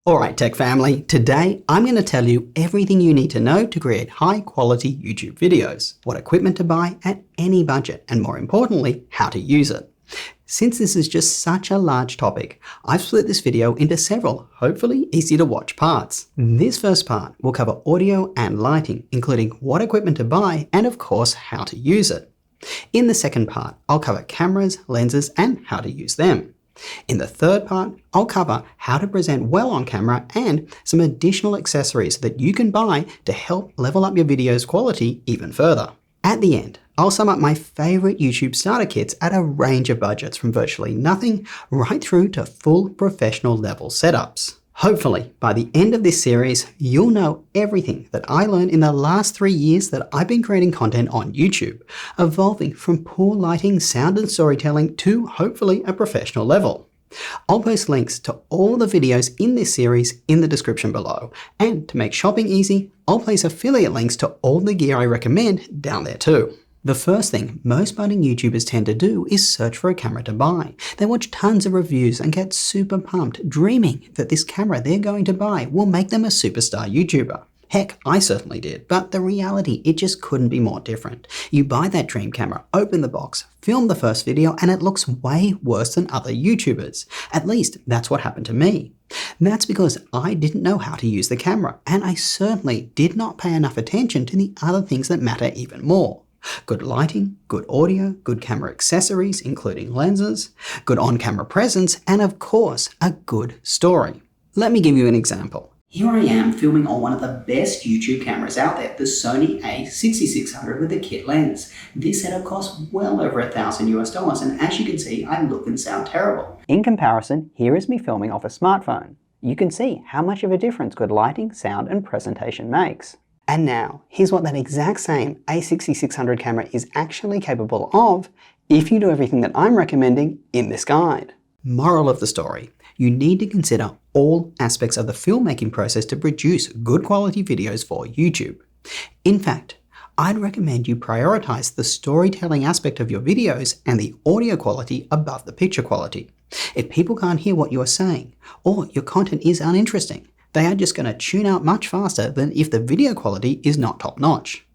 Alright tech family, today I'm going to tell you everything you need to know to create high quality YouTube videos, what equipment to buy at any budget, and more importantly, how to use it. Since this is just such a large topic, I've split this video into several, hopefully easy to watch parts. This first part will cover audio and lighting, including what equipment to buy and of course how to use it. In the second part, I'll cover cameras, lenses, and how to use them. In the third part, I'll cover how to present well on camera and some additional accessories that you can buy to help level up your video's quality even further. At the end, I'll sum up my favorite YouTube starter kits at a range of budgets from virtually nothing right through to full professional level setups. Hopefully, by the end of this series, you'll know everything that I learned in the last 3 years that I've been creating content on YouTube, evolving from poor lighting, sound and storytelling to hopefully a professional level. I'll post links to all the videos in this series in the description below, and to make shopping easy, I'll place affiliate links to all the gear I recommend down there too. The first thing most budding YouTubers tend to do is search for a camera to buy. They watch tons of reviews and get super pumped, dreaming that this camera they're going to buy will make them a superstar YouTuber. Heck, I certainly did, but the reality, it just couldn't be more different. You buy that dream camera, open the box, film the first video, and it looks way worse than other YouTubers. At least, that's what happened to me. That's because I didn't know how to use the camera, and I certainly did not pay enough attention to the other things that matter even more. Good lighting, good audio, good camera accessories, including lenses, good on-camera presence, and of course, a good story. Let me give you an example. Here I am filming on one of the best YouTube cameras out there, the Sony a6600 with a kit lens. This setup costs well over $1,000 and as you can see, I look and sound terrible. In comparison, here is me filming off a smartphone. You can see how much of a difference good lighting, sound, and presentation makes. And now, here's what that exact same a6600 camera is actually capable of if you do everything that I'm recommending in this guide. Moral of the story, you need to consider all aspects of the filmmaking process to produce good quality videos for YouTube. In fact, I'd recommend you prioritize the storytelling aspect of your videos and the audio quality above the picture quality. If people can't hear what you are saying, or your content is uninteresting, they are just going to tune out much faster than if the video quality is not top-notch.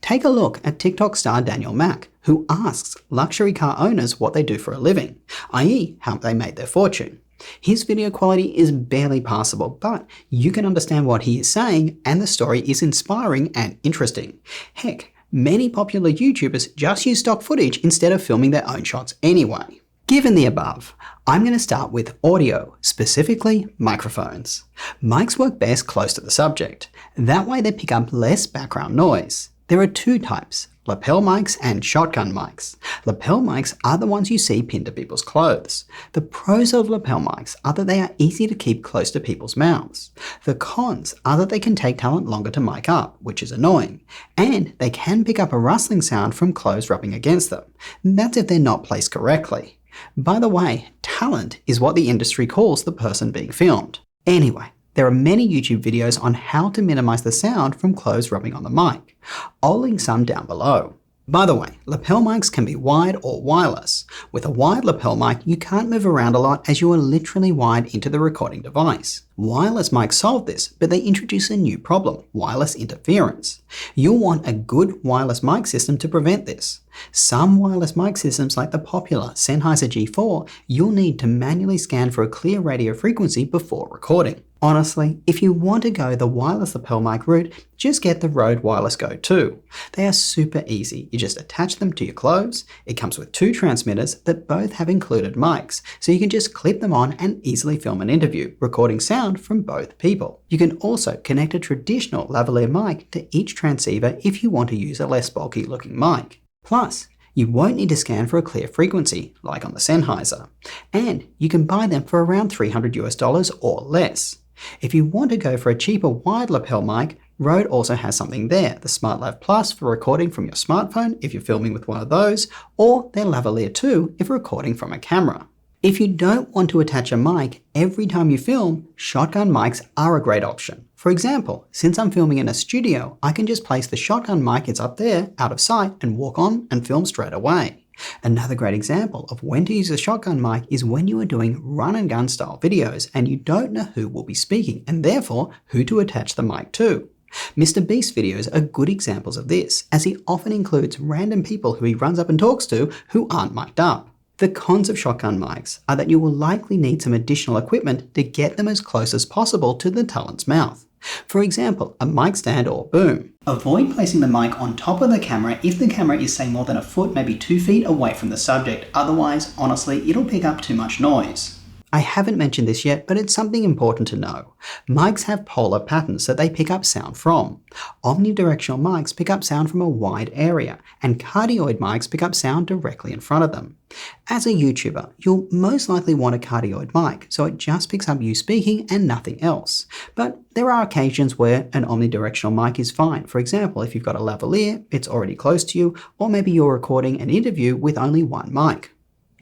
Take a look at TikTok star Daniel Mack, who asks luxury car owners what they do for a living, i.e. how they made their fortune. His video quality is barely passable, but you can understand what he is saying and the story is inspiring and interesting. Heck, many popular YouTubers just use stock footage instead of filming their own shots anyway. Given the above, I'm going to start with audio, specifically microphones. Mics work best close to the subject. That way they pick up less background noise. There are two types, lapel mics and shotgun mics. Lapel mics are the ones you see pinned to people's clothes. The pros of lapel mics are that they are easy to keep close to people's mouths. The cons are that they can take talent longer to mic up, which is annoying. And they can pick up a rustling sound from clothes rubbing against them. That's if they're not placed correctly. By the way, talent is what the industry calls the person being filmed. Anyway, there are many YouTube videos on how to minimize the sound from clothes rubbing on the mic. I'll link some down below. By the way, lapel mics can be wired or wireless. With a wired lapel mic, you can't move around a lot as you are literally wired into the recording device. Wireless mics solve this, but they introduce a new problem, wireless interference. You'll want a good wireless mic system to prevent this. Some wireless mic systems like the popular Sennheiser G4, you'll need to manually scan for a clear radio frequency before recording. Honestly, if you want to go the wireless lapel mic route, just get the Rode Wireless Go 2. They are super easy. You just attach them to your clothes. It comes with 2 transmitters that both have included mics, so you can just clip them on and easily film an interview, recording sound from both people. You can also connect a traditional lavalier mic to each transceiver if you want to use a less bulky looking mic. Plus, you won't need to scan for a clear frequency, like on the Sennheiser. And you can buy them for around $300 or less. If you want to go for a cheaper wired lapel mic, Rode also has something there, the SmartLav Plus for recording from your smartphone if you're filming with one of those, or their Lavalier 2 if recording from a camera. If you don't want to attach a mic every time you film, shotgun mics are a great option. For example, since I'm filming in a studio, I can just place the shotgun mic, it's up there, out of sight, and walk on and film straight away. Another great example of when to use a shotgun mic is when you are doing run and gun style videos and you don't know who will be speaking and therefore who to attach the mic to. Mr. Beast's videos are good examples of this, as he often includes random people who he runs up and talks to who aren't mic'd up. The cons of shotgun mics are that you will likely need some additional equipment to get them as close as possible to the talent's mouth. For example, a mic stand or boom. Avoid placing the mic on top of the camera if the camera is say more than a foot, maybe 2 feet away from the subject, otherwise, honestly, it'll pick up too much noise. I haven't mentioned this yet, but it's something important to know. Mics have polar patterns that they pick up sound from. Omnidirectional mics pick up sound from a wide area, and cardioid mics pick up sound directly in front of them. As a YouTuber, you'll most likely want a cardioid mic, so it just picks up you speaking and nothing else. But there are occasions where an omnidirectional mic is fine. For example, if you've got a lavalier, it's already close to you, or maybe you're recording an interview with only one mic.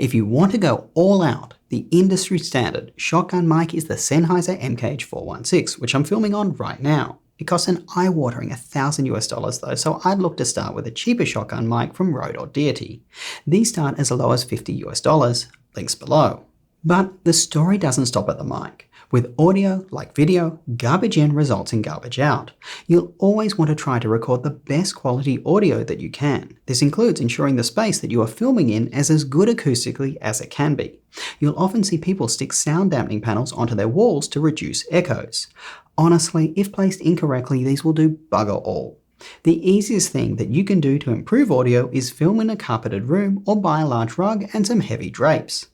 If you want to go all out, the industry standard shotgun mic is the Sennheiser MKH416, which I'm filming on right now. It costs an eye-watering $1,000 though, so I'd look to start with a cheaper shotgun mic from Rode or Deity. These start as low as $50, links below. But the story doesn't stop at the mic. With audio, like video, garbage in results in garbage out. You'll always want to try to record the best quality audio that you can. This includes ensuring the space that you are filming in is as good acoustically as it can be. You'll often see people stick sound dampening panels onto their walls to reduce echoes. Honestly, if placed incorrectly, these will do bugger all. The easiest thing that you can do to improve audio is film in a carpeted room or buy a large rug and some heavy drapes.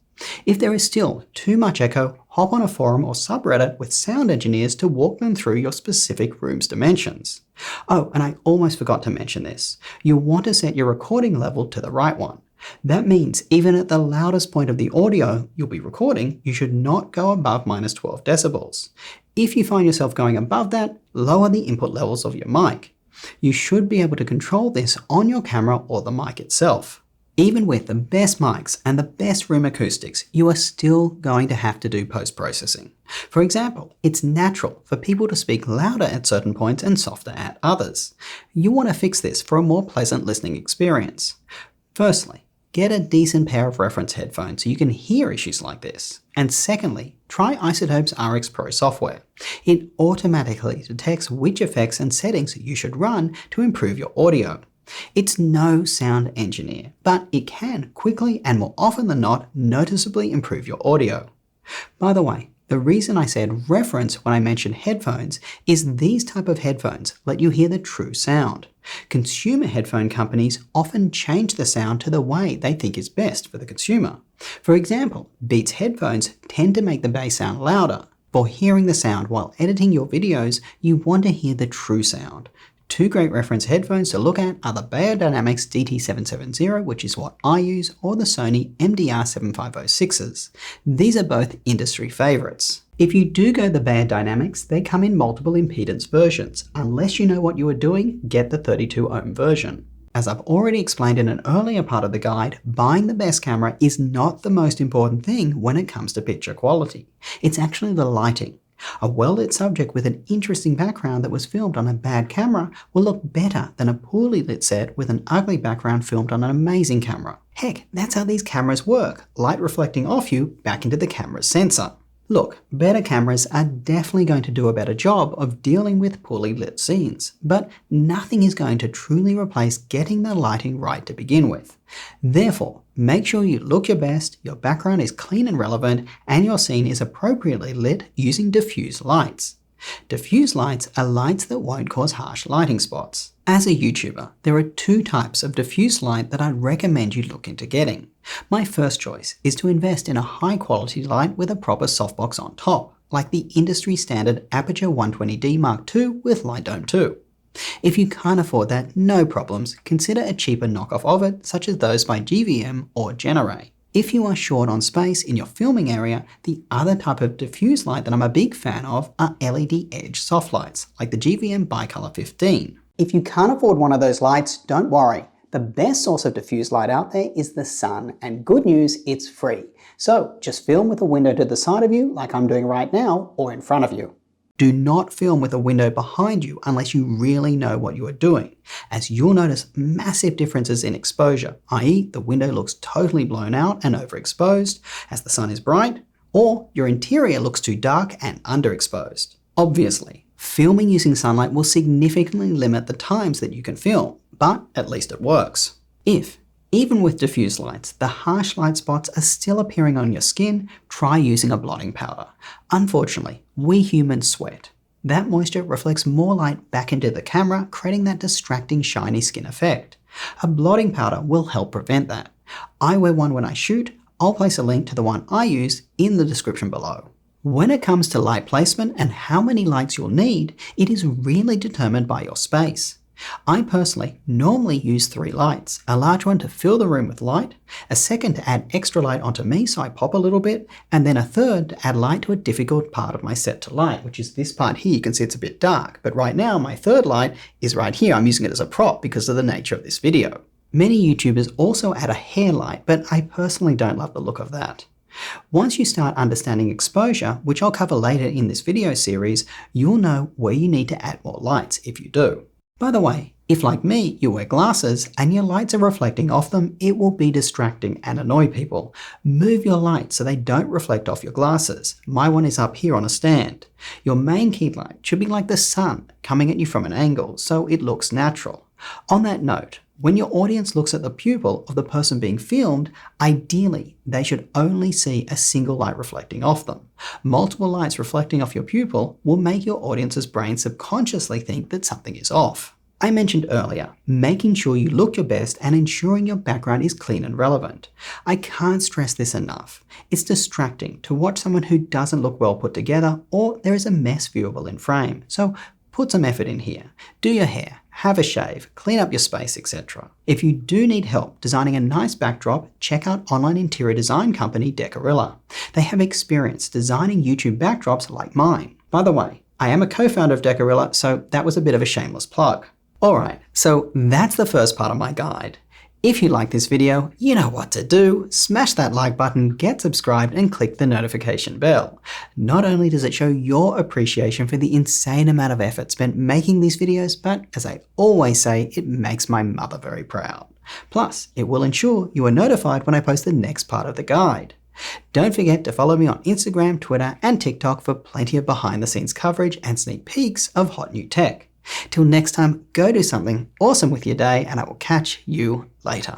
If there is still too much echo, hop on a forum or subreddit with sound engineers to walk them through your specific room's dimensions. Oh, and I almost forgot to mention this. You'll want to set your recording level to the right one. That means even at the loudest point of the audio you'll be recording, you should not go above -12 decibels. If you find yourself going above that, lower the input levels of your mic. You should be able to control this on your camera or the mic itself. Even with the best mics and the best room acoustics, you are still going to have to do post-processing. For example, it's natural for people to speak louder at certain points and softer at others. You want to fix this for a more pleasant listening experience. Firstly, get a decent pair of reference headphones so you can hear issues like this. And secondly, try iZotope's RX Pro software. It automatically detects which effects and settings you should run to improve your audio. It's no sound engineer, but it can quickly and more often than not noticeably improve your audio. By the way, the reason I said reference when I mentioned headphones is these type of headphones let you hear the true sound. Consumer headphone companies often change the sound to the way they think is best for the consumer. For example, Beats headphones tend to make the bass sound louder. For hearing the sound while editing your videos, you want to hear the true sound. Two great reference headphones to look at are the Beyerdynamics DT770, which is what I use, or the Sony MDR7506s. These are both industry favorites. If you do go the Beyerdynamics, they come in multiple impedance versions. Unless you know what you are doing, get the 32 ohm version. As I've already explained in an earlier part of the guide, buying the best camera is not the most important thing when it comes to picture quality. It's actually the lighting. A well-lit subject with an interesting background that was filmed on a bad camera will look better than a poorly lit set with an ugly background filmed on an amazing camera. Heck, that's how these cameras work, light reflecting off you back into the camera's sensor. Look, better cameras are definitely going to do a better job of dealing with poorly lit scenes, but nothing is going to truly replace getting the lighting right to begin with. Therefore, make sure you look your best, your background is clean and relevant, and your scene is appropriately lit using diffuse lights. Diffuse lights are lights that won't cause harsh lighting spots. As a YouTuber, there are two types of diffuse light that I'd recommend you look into getting. My first choice is to invest in a high quality light with a proper softbox on top, like the industry standard Aperture 120D Mark II with Light Dome 2. If you can't afford that, no problems, consider a cheaper knockoff of it, such as those by GVM or Generay. If you are short on space in your filming area, the other type of diffuse light that I'm a big fan of are LED edge soft lights, like the GVM Bicolor 15. If you can't afford one of those lights, don't worry. The best source of diffuse light out there is the sun, and good news, it's free. So just film with a window to the side of you like I'm doing right now, or in front of you. Do not film with a window behind you unless you really know what you are doing, as you'll notice massive differences in exposure, i.e. the window looks totally blown out and overexposed as the sun is bright, or your interior looks too dark and underexposed. Obviously, filming using sunlight will significantly limit the times that you can film, but at least it works. If, even with diffuse lights, the harsh light spots are still appearing on your skin, try using a blotting powder. Unfortunately, we humans sweat. That moisture reflects more light back into the camera, creating that distracting shiny skin effect. A blotting powder will help prevent that. I wear one when I shoot. I'll place a link to the one I use in the description below. When it comes to light placement and how many lights you'll need, it is really determined by your space. I personally normally use 3 lights, a large one to fill the room with light, a second to add extra light onto me so I pop a little bit, and then a third to add light to a difficult part of my set to light, which is this part here. You can see it's a bit dark, but right now my third light is right here. I'm using it as a prop because of the nature of this video. Many YouTubers also add a hair light, but I personally don't love the look of that. Once you start understanding exposure, which I'll cover later in this video series, you'll know where you need to add more lights if you do. By the way, if like me, you wear glasses and your lights are reflecting off them, it will be distracting and annoy people. Move your lights so they don't reflect off your glasses. My one is up here on a stand. Your main key light should be like the sun, coming at you from an angle, so it looks natural. On that note, when your audience looks at the pupil of the person being filmed, ideally, they should only see a single light reflecting off them. Multiple lights reflecting off your pupil will make your audience's brain subconsciously think that something is off. I mentioned earlier, making sure you look your best and ensuring your background is clean and relevant. I can't stress this enough. It's distracting to watch someone who doesn't look well put together or there is a mess viewable in frame. So put some effort in here. Do your hair, have a shave, clean up your space, etc. If you do need help designing a nice backdrop, check out online interior design company Decorilla. They have experience designing YouTube backdrops like mine. By the way, I am a co-founder of Decorilla, so that was a bit of a shameless plug. Alright, so that's the first part of my guide. If you like this video, you know what to do. Smash that like button, get subscribed, and click the notification bell. Not only does it show your appreciation for the insane amount of effort spent making these videos, but as I always say, it makes my mother very proud. Plus, it will ensure you are notified when I post the next part of the guide. Don't forget to follow me on Instagram, Twitter, and TikTok for plenty of behind-the-scenes coverage and sneak peeks of hot new tech. Till next time, go do something awesome with your day, and I will catch you later.